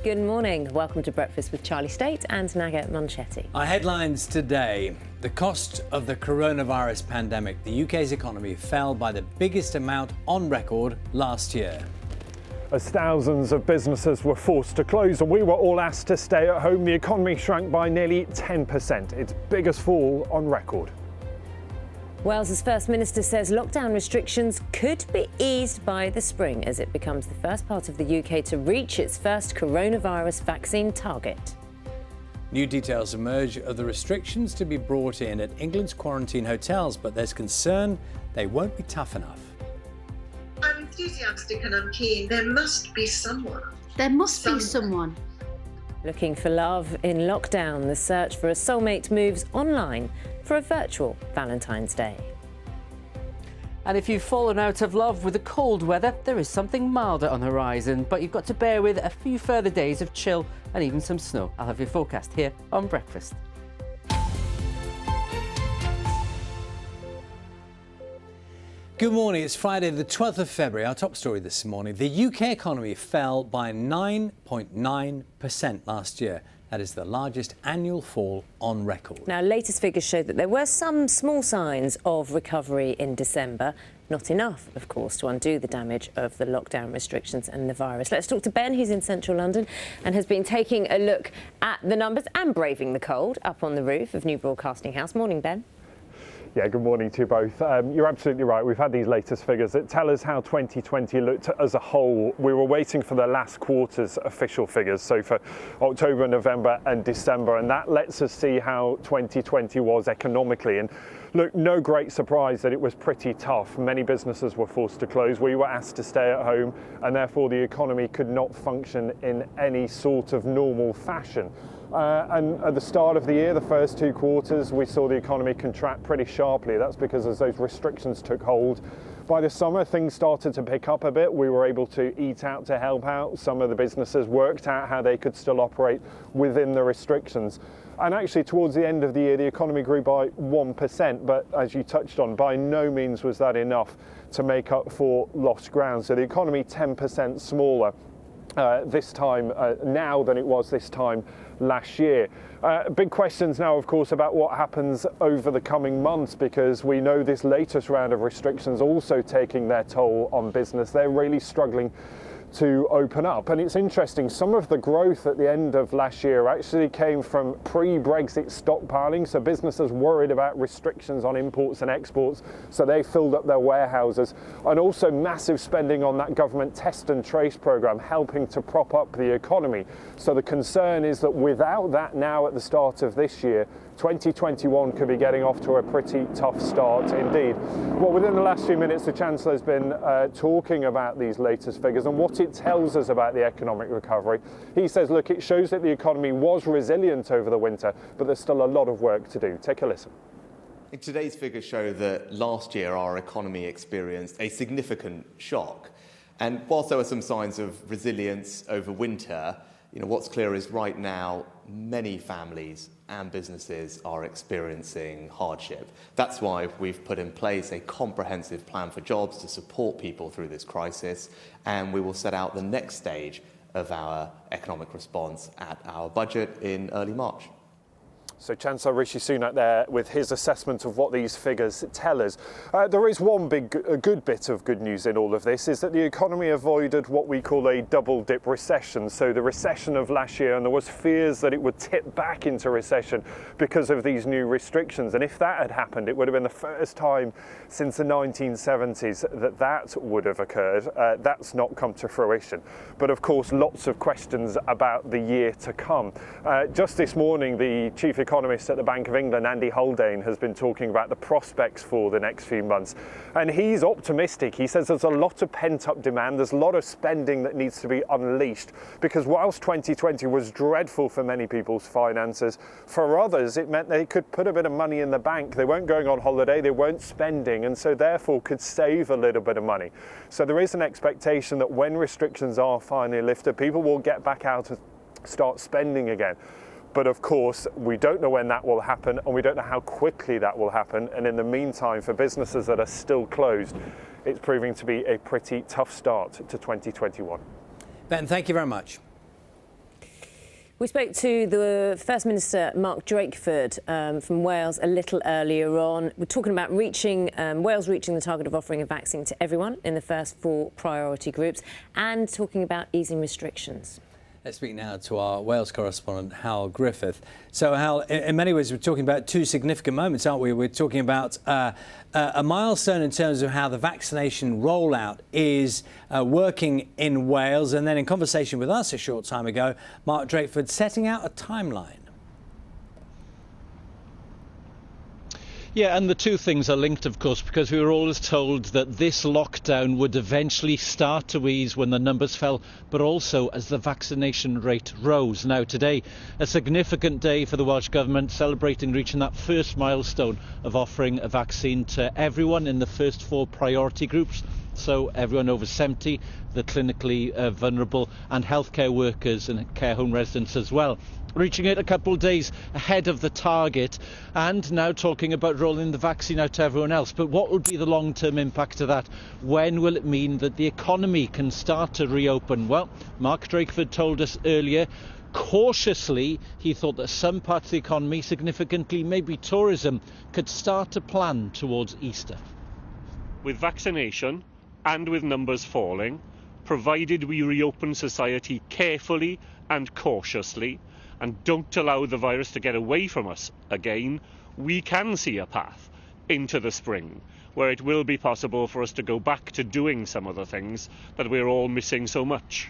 Good morning. Welcome to Breakfast with Charlie State and Naga Manchetti. Our headlines today. The cost of the coronavirus pandemic. The UK's economy fell by the biggest amount on record last year. As thousands of businesses were forced to close and we were all asked to stay at home, the economy shrank by nearly 10%, its biggest fall on record. Wales's First Minister says lockdown restrictions could be eased by the spring as it becomes the first part of the UK to reach its first coronavirus vaccine target. New details emerge of the restrictions to be brought in at England's quarantine hotels, but there's concern they won't be tough enough. I'm enthusiastic and I'm keen. There must be someone. There must be someone. Looking for love in lockdown, the search for a soulmate moves online for a virtual Valentine's Day. And if you've fallen out of love with the cold weather, there is something milder on the horizon, but you've got to bear with a few further days of chill and even some snow. I'll have your forecast here on Breakfast. Good morning. It's Friday, the 12th of February. Our top story this morning. The UK economy fell by 9.9% last year. That is the largest annual fall on record. Now, latest figures show that there were some small signs of recovery in December. Not enough, of course, to undo the damage of the lockdown restrictions and the virus. Let's talk to Ben, who's in central London and has been taking a look at the numbers and braving the cold up on the roof of New Broadcasting House. Morning, Ben. Yeah, good morning to you both. You're absolutely right. We've had these latest figures that tell us how 2020 looked as a whole. We were waiting for the last quarter's official figures, so for October, November and December, and that lets us see how 2020 was economically. And look, no great surprise that it was pretty tough. Many businesses were forced to close. We were asked to stay at home, and therefore the economy could not function in any sort of normal fashion. And at the start of the year, the first two quarters, we saw the economy contract pretty sharply. That's because as those restrictions took hold, by the summer, things started to pick up a bit. We were able to eat out to help out. Some of the businesses worked out how they could still operate within the restrictions. And actually, towards the end of the year, the economy grew by 1%. But as you touched on, by no means was that enough to make up for lost ground. So the economy 10% smaller this time now than it was this time last year. Big questions now, of course, about what happens over the coming months, because we know this latest round of restrictions also taking their toll on business. They're really struggling to open up. And it's interesting, some of the growth at the end of last year actually came from pre-Brexit stockpiling, so businesses worried about restrictions on imports and exports, so they filled up their warehouses, and also massive spending on that government test and trace programme helping to prop up the economy. So the concern is that without that now at the start of this year, 2021 could be getting off to a pretty tough start indeed. Well, within the last few minutes, the Chancellor's been talking about these latest figures and what it tells us about the economic recovery. He says, look, it shows that the economy was resilient over the winter, but there's still a lot of work to do. Take a listen. Today's figures show that last year our economy experienced a significant shock. And whilst there were some signs of resilience over winter, what's clear is right now many families and businesses are experiencing hardship. That's why we've put in place a comprehensive plan for jobs to support people through this crisis, and we will set out the next stage of our economic response at our budget in early March. So Chancellor Rishi Sunak there with his assessment of what these figures tell us. There is one good bit of good news in all of this, is that the economy avoided what we call a double dip recession. So the recession of last year, and there was fears that it would tip back into recession because of these new restrictions. And if that had happened, it would have been the first time since the 1970s that would have occurred. That's not come to fruition. But of course, lots of questions about the year to come. Just this morning, the Chief Economist at the Bank of England, Andy Haldane, has been talking about the prospects for the next few months. And he's optimistic. He says there's a lot of pent-up demand. There's a lot of spending that needs to be unleashed, because whilst 2020 was dreadful for many people's finances, for others it meant they could put a bit of money in the bank. They weren't going on holiday, they weren't spending, and so therefore could save a little bit of money. So there is an expectation that when restrictions are finally lifted, people will get back out and start spending again. But of course, we don't know when that will happen, and we don't know how quickly that will happen. And in the meantime, for businesses that are still closed, it's proving to be a pretty tough start to 2021. Ben, thank you very much. We spoke to the First Minister, Mark Drakeford, from Wales a little earlier on. We're talking about Wales reaching the target of offering a vaccine to everyone in the first 4 priority groups and talking about easing restrictions. Let's speak now to our Wales correspondent, Hal Griffith. So, Hal, in many ways, we're talking about 2 significant moments, aren't we? We're talking about a milestone in terms of how the vaccination rollout is working in Wales. And then in conversation with us a short time ago, Mark Drakeford setting out a timeline. Yeah, and the 2 things are linked, of course, because we were always told that this lockdown would eventually start to ease when the numbers fell, but also as the vaccination rate rose. Now, today, a significant day for the Welsh Government, celebrating reaching that first milestone of offering a vaccine to everyone in the first 4 priority groups. So everyone over 70, the clinically vulnerable, and healthcare workers and care home residents as well. Reaching it a couple of days ahead of the target, and now talking about rolling the vaccine out to everyone else. But what will be the long-term impact of that? When will it mean that the economy can start to reopen? Well, Mark Drakeford told us earlier, cautiously, he thought that some parts of the economy, significantly maybe tourism, could start to plan towards Easter. With vaccination and with numbers falling, provided we reopen society carefully and cautiously, and don't allow the virus to get away from us again, we can see a path into the spring where it will be possible for us to go back to doing some of the things that we're all missing so much.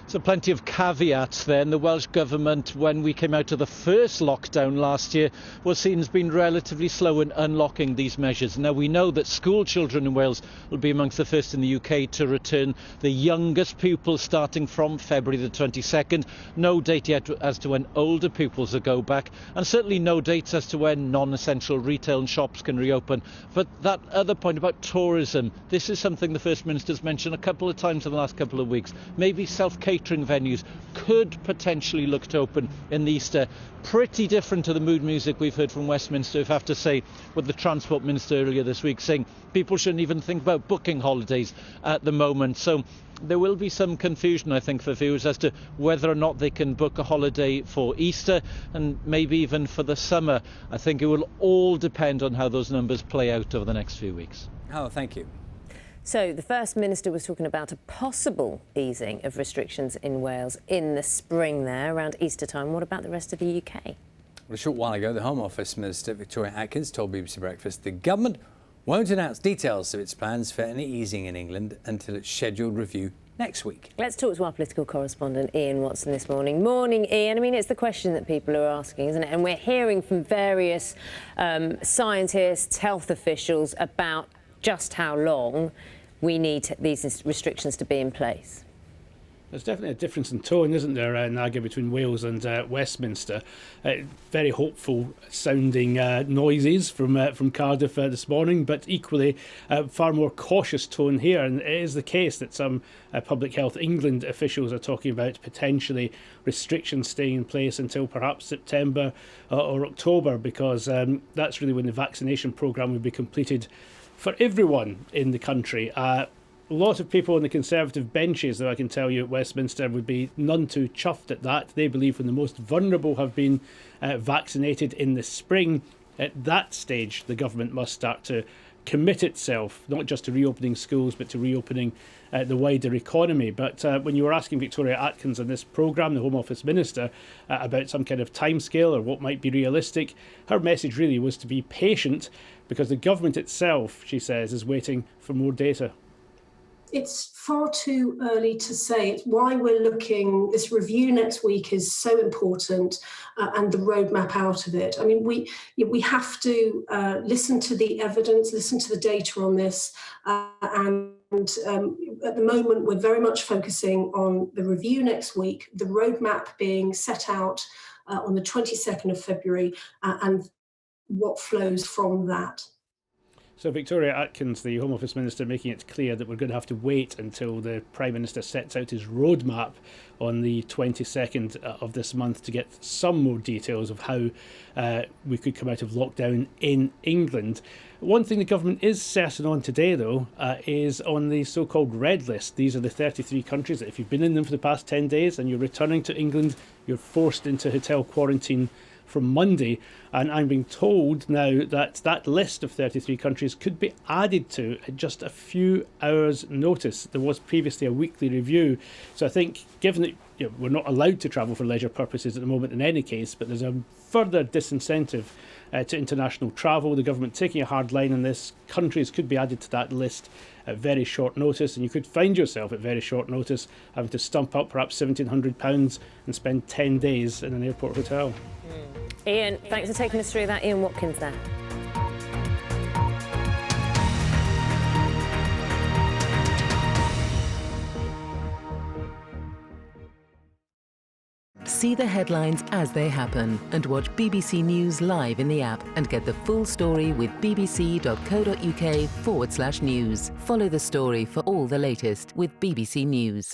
So plenty of caveats then. The Welsh Government, when we came out of the first lockdown last year, was seen as being relatively slow in unlocking these measures. Now, we know that school children in Wales will be amongst the first in the UK to return, the youngest pupils starting from February the 22nd. No date yet as to when older pupils will go back, and certainly no dates as to when non-essential retail and shops can reopen. But that other point about tourism, this is something the First Minister's mentioned a couple of times in the last couple of weeks. Maybe self-catering venues could potentially look to open in Easter. Pretty different to the mood music we've heard from Westminster, if I have to say, with the Transport Minister earlier this week saying people shouldn't even think about booking holidays at the moment. So there will be some confusion, I think, for viewers as to whether or not they can book a holiday for Easter and maybe even for the summer. I think it will all depend on how those numbers play out over the next few weeks. Oh, thank you. So the First Minister was talking about a possible easing of restrictions in Wales in the spring there, around Easter time. What about the rest of the UK? Well, a short while ago, the Home Office Minister, Victoria Atkins, told BBC Breakfast the government won't announce details of its plans for any easing in England until its scheduled review next week. Let's talk to our political correspondent, Ian Watson, this morning. Morning, Ian. I mean, it's the question that people are asking, isn't it? And we're hearing from various scientists, health officials about just how long we need these restrictions to be in place. There's definitely a difference in tone, isn't there, Naga, between Wales and Westminster. Very hopeful sounding noises from Cardiff this morning, but equally far more cautious tone here. And it is the case that some Public Health England officials are talking about potentially restrictions staying in place until perhaps September or October, because that's really when the vaccination programme will be completed for everyone in the country. A lot of people on the Conservative benches, though, I can tell you, at Westminster would be none too chuffed at that. They believe when the most vulnerable have been vaccinated in the spring, at that stage the government must start to commit itself, not just to reopening schools, but to reopening the wider economy. But when you were asking Victoria Atkins on this programme, the Home Office Minister, about some kind of timescale or what might be realistic, her message really was to be patient, because the government itself, she says, is waiting for more data. It's far too early to say. It's why we're looking, this review next week is so important, and the roadmap out of it. I mean, we have to listen to the evidence, listen to the data on this, and at the moment we're very much focusing on the review next week, the roadmap being set out on the 22nd of February, and what flows from that. So Victoria Atkins, the Home Office Minister, making it clear that we're going to have to wait until the Prime Minister sets out his roadmap on the 22nd of this month to get some more details of how we could come out of lockdown in England. One thing the government is certain on today, though, is on the so-called red list. These are the 33 countries that if you've been in them for the past 10 days and you're returning to England, you're forced into hotel quarantine from Monday. And I'm being told now that that list of 33 countries could be added to at just a few hours' notice. There was previously a weekly review. So I think, given that we're not allowed to travel for leisure purposes at the moment in any case, but there's a further disincentive to international travel, the government taking a hard line on this, countries could be added to that list at very short notice, and you could find yourself at very short notice having to stump up perhaps £1,700 and spend 10 days in an airport hotel. Ian, thanks for taking us through that. Ian Watkins there. See the headlines as they happen and watch BBC News live in the app and get the full story with bbc.co.uk/news. Follow the story for all the latest with BBC News.